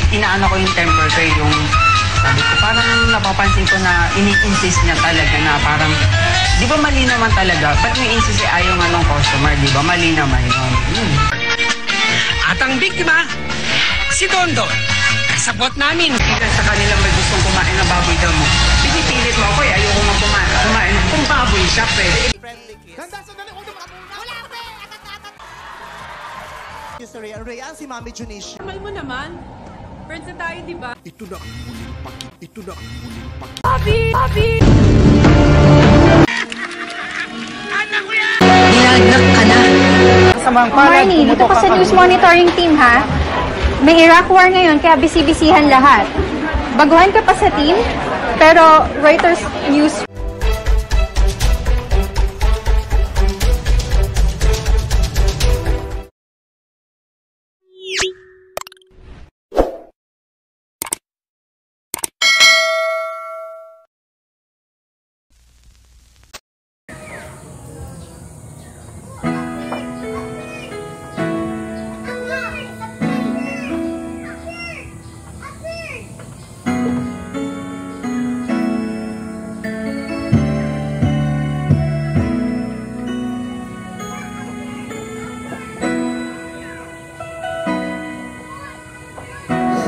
inaano ko yung temper ko, yung sabi ko, parang napapansin ko na ini-insist niya talaga na parang, di ba mali naman talaga? Ba't may insist ayaw nga ng customer, di ba? Mali naman yun. At ang biktima, si Dondon. Kasabot namin. Sa kanila may gustong kumain ng baboy daw mo. Pinipilit mo ako ayoko nga kumain. Kung baboy shop Ganda, sandali, huwag yung makabuna. Wala, pre! Atat! Rayan, si Mami Junicia. Mahal mo naman. Friends na tayo, di ba? Ito na ang muling pakit. Ito na ang muling pakit. Papi! Papi! Anak ko yan! Dinagnak ka na. Marnie, dito ka sa news monitoring team, ha? May Iraq war ngayon, kaya bisi-bisihan lahat. Baguhan ka pa sa team, pero Reuters News.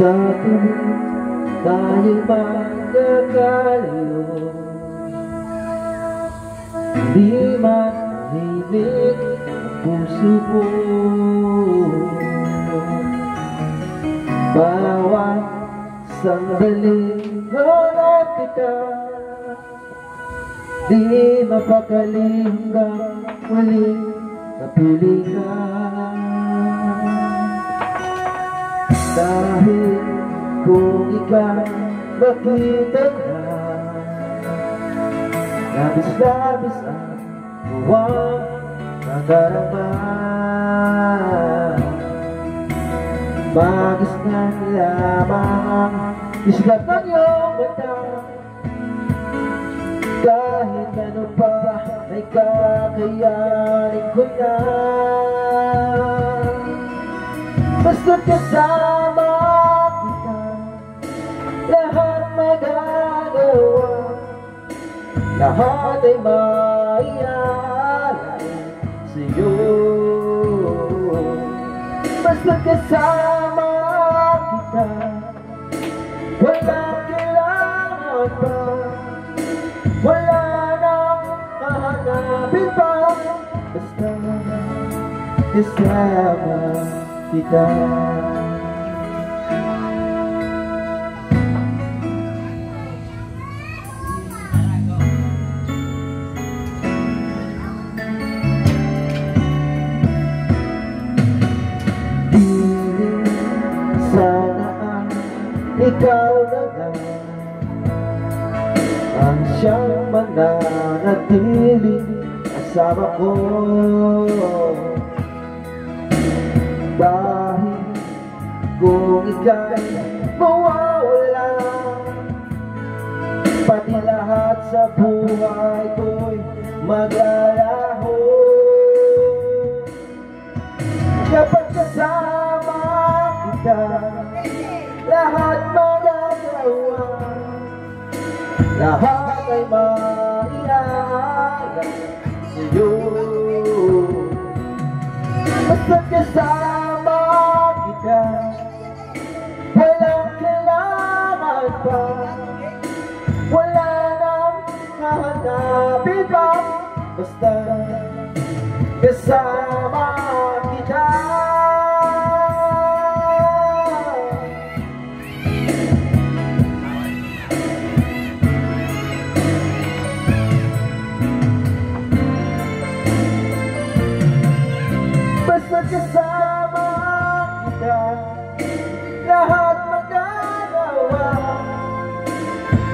Sa tuwing tayo magkakalayo, di mahimik ang puso ko. Bawat sandaling hanap kita, di mapakali hanggang muling napili ka. Dahil kung ikaw makita na, labis-labis ang huwag nadarama. Bagis na lamang islat ng iyong mata. Kahit ano pa ay kakayanin ko na. Basta't kasama kita, lahat magagawa, lahat ay maiaalay sa'yo. Basta't kasama kita, walang kailangan pa, wala nang hahanapin pa. Basta kasama kita. Sana ikaw na nga ang siyang mananatiling kasama ko. Dahil kung ika'y mawawala, pati lahat sa buhay ko'y maglalaho. Kapag kasama kita, lahat magagawa, lahat ay maiaalay sa'yo. Basta't kasama kita, walang kailangan pa, wala nang hahanapin pa. Basta kasama kita. Basta't kasama kita, lahat magagawa,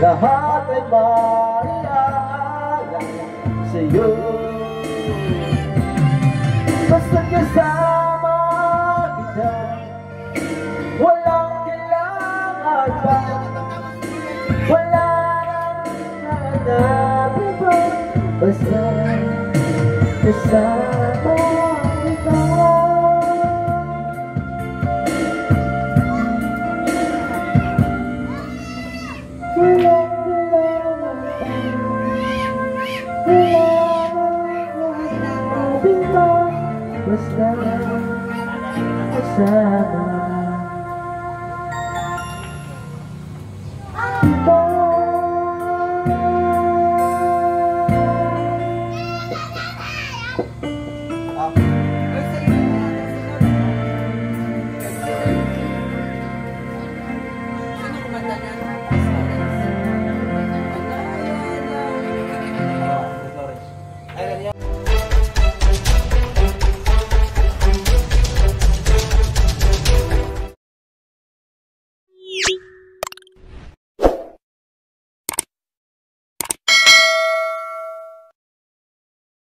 lahat ay maiaalay sa'yo. Basta't kasama kita, walang kailangan pa, wala nang hahanapin pa. Basta kasama kita. lamang